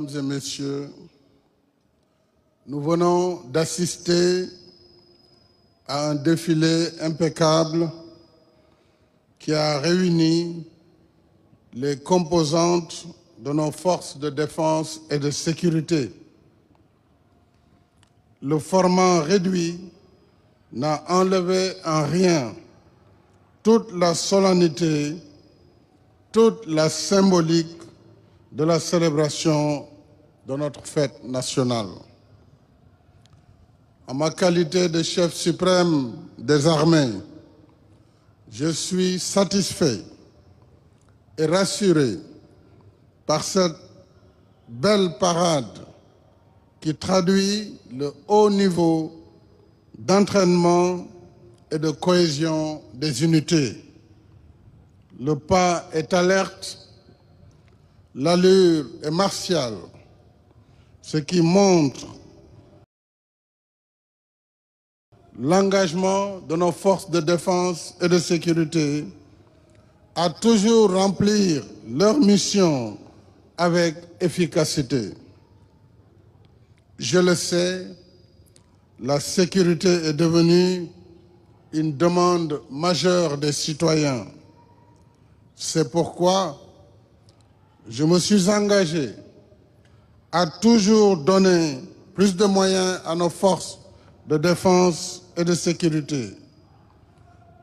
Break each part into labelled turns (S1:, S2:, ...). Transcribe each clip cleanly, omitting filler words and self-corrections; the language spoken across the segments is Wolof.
S1: Mesdames et messieurs, nous venons d'assister à un défilé impeccable qui a réuni les composantes de nos forces de défense et de sécurité. Le format réduit n'a enlevé en rien toute la solennité, toute la symbolique de la célébration de notre fête nationale. En ma qualité de chef suprême des armées, je suis satisfait et rassuré par cette belle parade qui traduit le haut niveau d'entraînement et de cohésion des unités. Le pas est alerte, l'allure est martiale, ce qui montre l'engagement de nos forces de défense et de sécurité à toujours remplir leur mission avec efficacité. Je le sais, la sécurité est devenue une demande majeure des citoyens. C'est pourquoi je me suis engagé à toujours donner plus de moyens à nos forces de défense et de sécurité,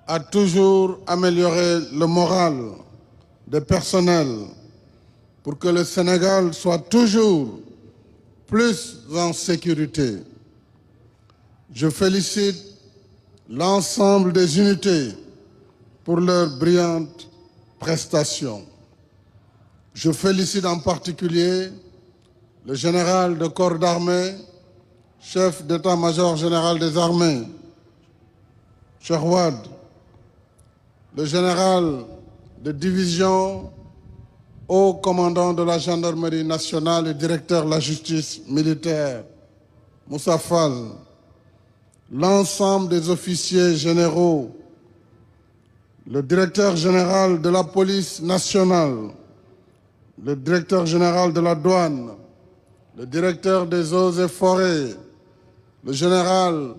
S1: à toujours améliorer le moral des personnels pour que le Sénégal soit toujours plus en sécurité. Je félicite l'ensemble des unités pour leur brillante prestation. Je félicite en particulier le général de corps d'armée, chef d'état-major général des armées, Cheikh Wade, le général de division, haut commandant de la gendarmerie nationale et directeur de la justice militaire, Moussa Fall, l'ensemble des officiers généraux, le directeur général de la police nationale, le directeur général de la douane, le directeur des eaux et forêts, le général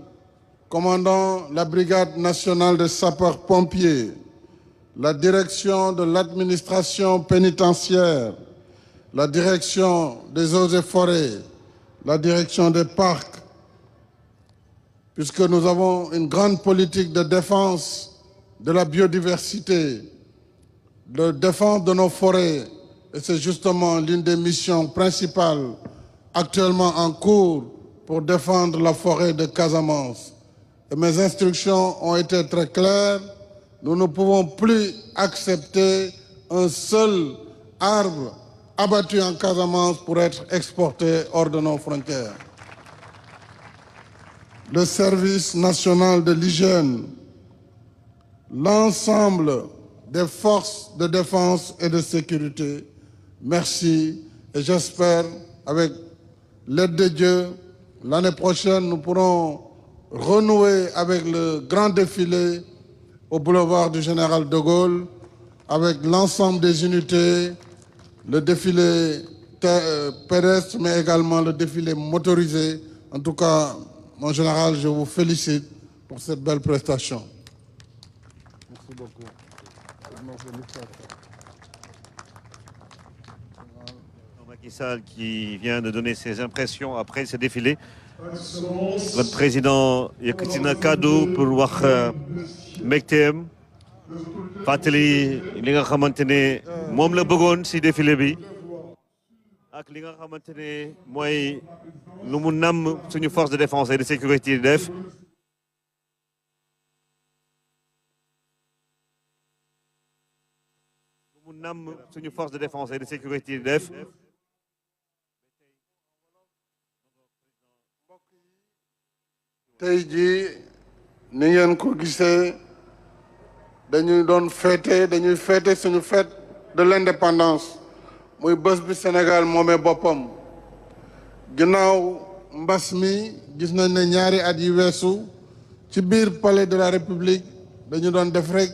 S1: commandant la brigade nationale des sapeurs-pompiers, la direction de l'administration pénitentiaire, la direction des eaux et forêts, la direction des parcs, puisque nous avons une grande politique de défense de la biodiversité, de défense de nos forêts, et c'est justement l'une des missions principales actuellement en cours pour défendre la forêt de Casamance. Et mes instructions ont été très claires. Nous ne pouvons plus accepter un seul arbre abattu en Casamance pour être exporté hors de nos frontières. Le service national de l'hygiène, l'ensemble des forces de défense et de sécurité, merci et j'espère, avec l'aide de Dieu, l'année prochaine, nous pourrons renouer avec le grand défilé au boulevard du Général de Gaulle, avec l'ensemble des unités, le défilé pédestre, mais également le défilé motorisé. En tout cas, mon général, je vous félicite pour cette belle prestation. Merci beaucoup.
S2: Macky Sall qui vient de donner ses impressions après ce défilé. Votre président yëkkati na kàddu pour wax mbégteem fàttali li nga xamante ne moom la bëggoon ci défilé bi ak li nga xamante ne mooy lu mu namm suñu force de défense et de sécurité def. Lu mu namm suñu force de défense et de sécurité def.
S1: tey jii ni ngeen ko gisee dañuy fêter suñu fête de l'indépendance muy bés bi Sénégal moomee boppam ginnaaw mbas mi gis nañ ne ñaari at yi weesu ci biir palais de la République dañu doon def rek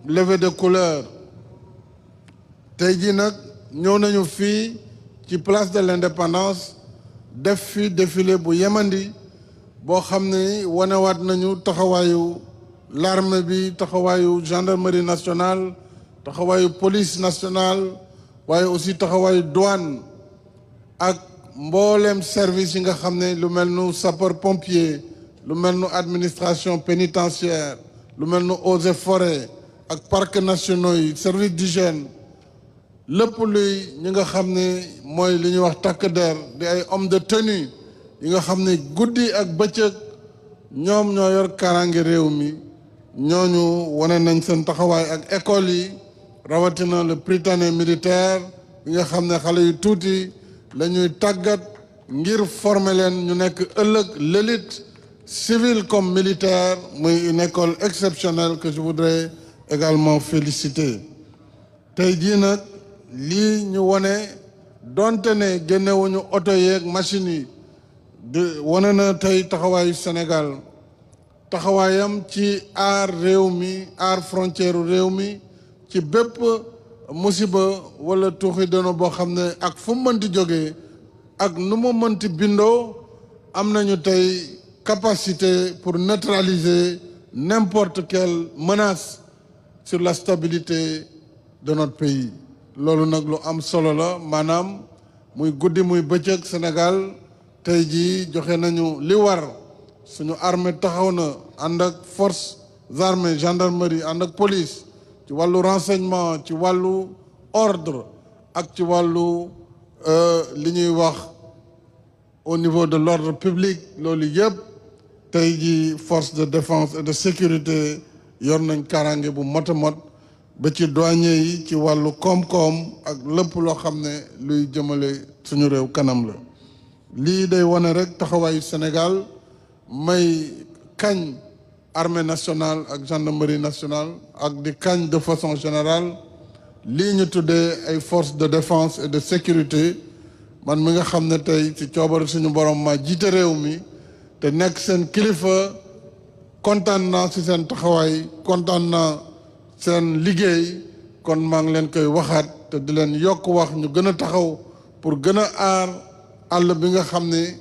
S1: levée de couleur tey jii nag ñëw nañu fii ci place de l'Indépendance def fi défilé bu yemandi boo xam ne wanewaat nañu taxawaayu l'armée bi, taxawaayu gendarmerie nationale, taxawaayu police nationale, waaye aussi taxawaayu douane ak mboolem service yi nga xam ne lu mel nu sapeur pompier, lu mel nu administration pénitentiaire, lu mel nu eaux et forêts ak parcs nationaux yi, service d'hygiène, lépp luy ñi nga xam ne mooy li ñuy wax takk der di ay homme de tenue yi nga xam ne guddi ak bëccëg ñoom ñoo yor kaaraange réew mi ñooñu wane nañ seen taxawaay ak école yi rawatina le Prytanée militaire yi nga xam ne xale yu tuuti la ñuy tàggat ngir former leen ñu nekk ëllëg l'élite civile comme militaire muy une école exceptionnelle que je voudrais également féliciter. tey jii nag lii ñu wane donte ne génnewuñu oto yeeg machines yi de wane na tey taxawaayu Sénégal taxawaayam ci aar réew mi aar frontière réew mi ci bépp musiba wala tuuxi doona boo xam ne ak fu mu mënti jógee ak nu mu mënti bindoo am nañu tey capacité pour neutraliser n'importe quelle menace sur la stabilité de notre pays. loolu nag lu am solo la maanaam muy guddi muy bëccëg Sénégal tey jii joxe nañu li war suñu armée taxaw na ànd ak forces armées gendarmerie ànd ak police ci wàllu renseignement ci wàllu ordre ak ci wàllu li ñuy wax au niveau de l'ordre public loolu yëpp tey jii force de défense et de sécurité yor nañ kaaraange bu mot a mot ba ci douanier yi ci wàllu koom-koom ak lépp loo xam ne luy jëmale suñu réew kanam la lii day wane rek taxawaayu Sénégal may kañ armée nationale ak gendarmerie nationale ak di kañ de façon générale lii ñu tuddee ay forces de défense et de sécurité man mi nga xam ne tey ci coobare suñu borom ma jiite réew mi te nekk seen kilifa kontaan naa ci seen taxawaay kontaan naa seen liggéey kon maa ngi leen koy waxaat te di leen yokk wax ñu gën a taxaw pour gën a aar àll bi nga xam ne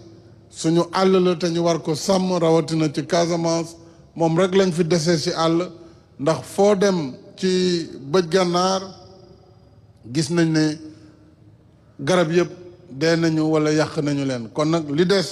S1: suñu àll la te ñu war ko sàmm rawatina ci Casamance moom rek lañ fi desee ci àll ndax foo dem ci bëj gànnaar gis nañ ne garab yëpp dee nañu wala yàq nañu leen kon nag li des